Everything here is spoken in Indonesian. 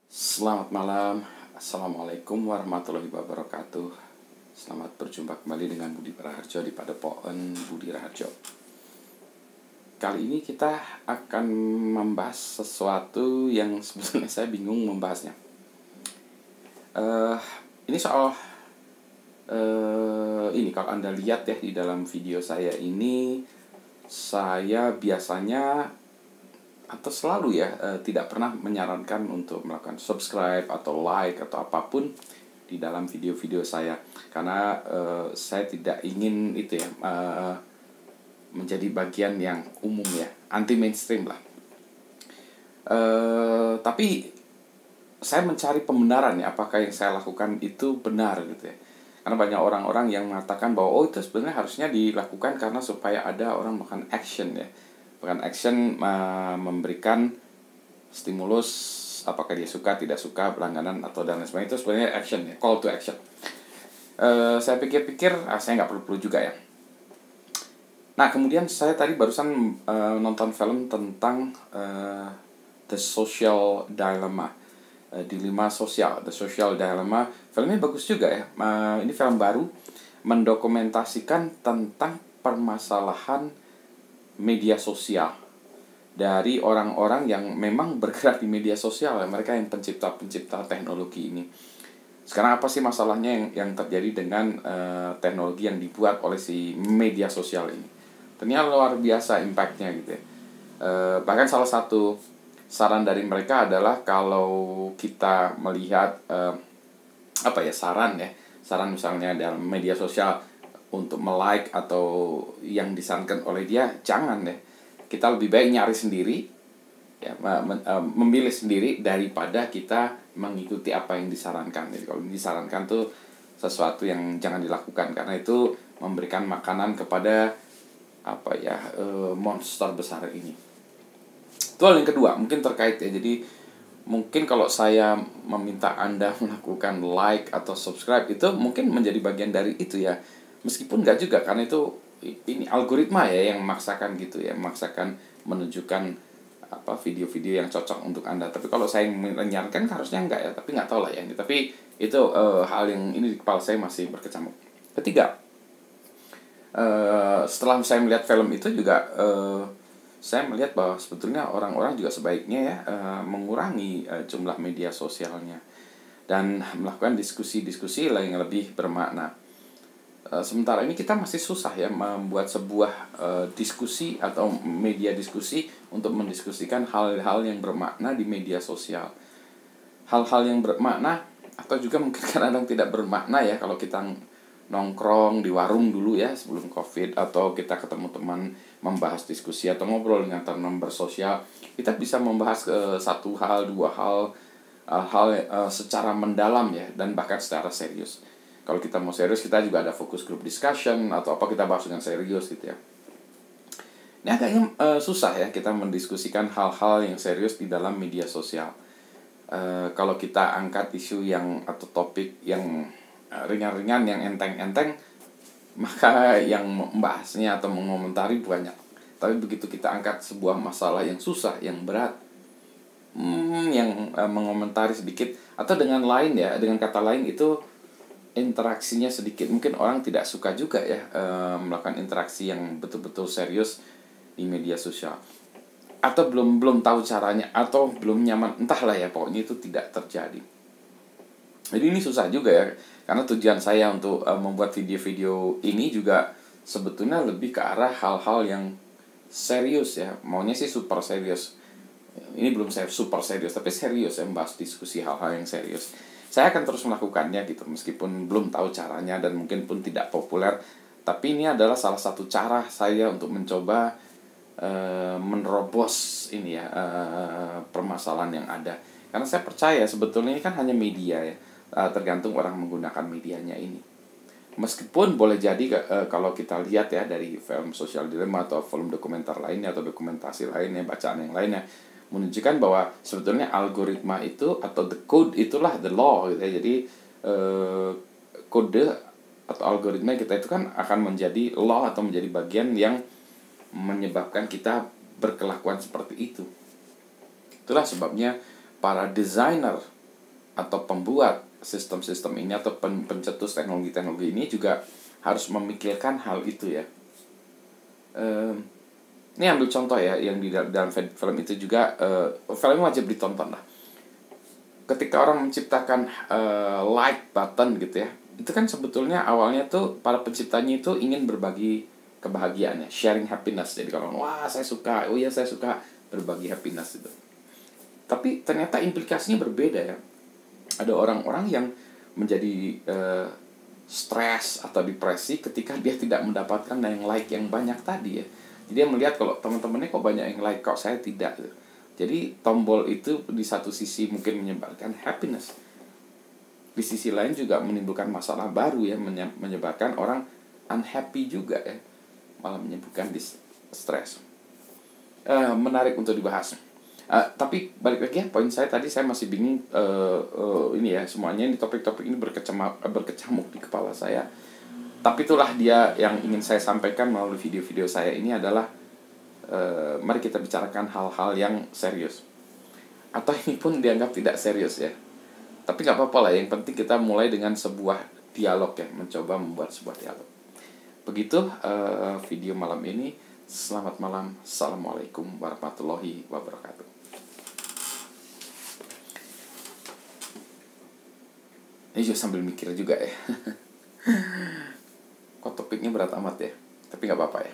Selamat malam, Assalamualaikum warahmatullahi wabarakatuh. Selamat berjumpa kembali dengan Budi Raharjo di Padepokan Budi Raharjo. Kali ini kita akan membahas sesuatu yang sebetulnya saya bingung membahasnya. Ini soal ini kalau Anda lihat ya di dalam video saya ini, saya biasanya atau selalu ya tidak pernah menyarankan untuk melakukan subscribe atau like atau apapun di dalam video-video saya, karena saya tidak ingin itu ya menjadi bagian yang umum ya, anti mainstream lah. Tapi saya mencari pembenaran ya, apakah yang saya lakukan itu benar gitu ya. Karena banyak orang-orang yang mengatakan bahwa itu sebenarnya harusnya dilakukan karena supaya ada orang melakukan action ya. Bukan action memberikan stimulus, apakah dia suka tidak suka berlangganan atau dan lain sebagainya, itu sebenarnya action ya, call to action. Saya pikir-pikir saya nggak perlu juga ya. Nah kemudian saya tadi barusan nonton film tentang The Social Dilemma, dilema sosial, The Social Dilemma. Filmnya bagus juga ya. Ini film baru mendokumentasikan tentang permasalahan media sosial dari orang-orang yang memang bergerak di media sosial, mereka yang pencipta teknologi ini. Sekarang apa sih masalahnya yang terjadi dengan teknologi yang dibuat oleh si media sosial ini? Ternyata luar biasa impactnya gitu ya. Bahkan salah satu saran dari mereka adalah kalau kita melihat saran misalnya dalam media sosial untuk melike atau yang disarankan oleh dia, jangan deh. Kita lebih baik nyari sendiri ya, memilih sendiri daripada kita mengikuti apa yang disarankan. Jadi kalau disarankan tuh sesuatu yang jangan dilakukan, karena itu memberikan makanan kepada monster besar ini. Itu hal yang kedua, mungkin terkait ya. Jadi mungkin kalau saya meminta Anda melakukan like atau subscribe, itu mungkin menjadi bagian dari itu ya. Meskipun nggak juga, karena itu ini algoritma ya yang memaksakan gitu ya, memaksakan menunjukkan video-video yang cocok untuk Anda. Tapi kalau saya menyarankan harusnya enggak ya, tapi nggak tahu lah ya. Tapi itu hal yang ini di kepala saya masih berkecamuk. Ketiga, setelah saya melihat film itu juga saya melihat bahwa sebetulnya orang-orang juga sebaiknya ya mengurangi jumlah media sosialnya dan melakukan diskusi-diskusi lain yang lebih bermakna. Sementara ini kita masih susah ya membuat sebuah diskusi atau media diskusi untuk mendiskusikan hal-hal yang bermakna di media sosial. Hal-hal yang bermakna atau juga mungkin kadang-kadang tidak bermakna ya, kalau kita nongkrong di warung dulu ya sebelum COVID, atau kita ketemu teman membahas diskusi atau ngobrol dengan teman bersosial, kita bisa membahas satu hal, dua hal secara mendalam ya, dan bahkan secara serius. Kalau kita mau serius, kita juga ada focus group discussion atau apa, kita bahas dengan serius gitu ya. Ini agaknya susah ya kita mendiskusikan hal-hal yang serius di dalam media sosial. Kalau kita angkat isu yang atau topik yang ringan-ringan, yang enteng-enteng, maka yang membahasnya atau mengomentari banyak. Tapi begitu kita angkat sebuah masalah yang susah, yang berat, yang mengomentari sedikit, atau dengan kata lain itu interaksinya sedikit, mungkin orang tidak suka juga ya melakukan interaksi yang betul-betul serius di media sosial, atau belum tahu caranya, atau belum nyaman, entahlah ya, pokoknya itu tidak terjadi. Jadi ini susah juga ya, karena tujuan saya untuk membuat video-video ini juga sebetulnya lebih ke arah hal-hal yang serius ya, maunya sih super serius. Ini belum saya super serius, tapi serius ya, membahas diskusi hal-hal yang serius. Saya akan terus melakukannya gitu, meskipun belum tahu caranya dan mungkin pun tidak populer. Tapi ini adalah salah satu cara saya untuk mencoba menerobos ini ya permasalahan yang ada. Karena saya percaya sebetulnya ini kan hanya media ya, tergantung orang menggunakan medianya ini. Meskipun boleh jadi kalau kita lihat ya dari film Social Dilemma atau film dokumenter lainnya atau dokumentasi lainnya, bacaan yang lainnya, menunjukkan bahwa sebetulnya algoritma itu atau the code itulah the law gitu ya. Jadi kode atau algoritma kita itu kan akan menjadi law atau menjadi bagian yang menyebabkan kita berkelakuan seperti itu. Itulah sebabnya para desainer atau pembuat sistem-sistem ini atau pencetus teknologi-teknologi ini juga harus memikirkan hal itu ya. Ini ambil contoh ya, yang di dalam film itu juga, film wajib ditonton lah. Ketika orang menciptakan like button gitu ya, itu kan sebetulnya awalnya tuh para penciptanya itu ingin berbagi kebahagiaannya, sharing happiness. Jadi kalau wah saya suka, oh iya saya suka, berbagi happiness itu. Tapi ternyata implikasinya berbeda ya. Ada orang-orang yang menjadi stres atau depresi ketika dia tidak mendapatkan yang like yang banyak tadi ya. Jadi dia melihat kalau teman-temannya kok banyak yang like, kok saya tidak. Jadi tombol itu di satu sisi mungkin menyebarkan happiness, di sisi lain juga menimbulkan masalah baru ya, menyebabkan orang unhappy juga ya, malah menyebabkan stres. Menarik untuk dibahas. Tapi balik lagi ya, poin saya tadi saya masih bingung, ini ya, semuanya ini topik-topik ini berkecamuk di kepala saya. Tapi itulah dia yang ingin saya sampaikan melalui video-video saya ini adalah, mari kita bicarakan hal-hal yang serius. Atau ini pun dianggap tidak serius ya. Tapi gak apa-apa lah, yang penting kita mulai dengan sebuah dialog ya, mencoba membuat sebuah dialog. Begitu video malam ini. Selamat malam. Assalamualaikum warahmatullahi wabarakatuh. Ini juga sambil mikir juga ya. Kok topiknya berat amat ya. Tapi gak apa-apa ya.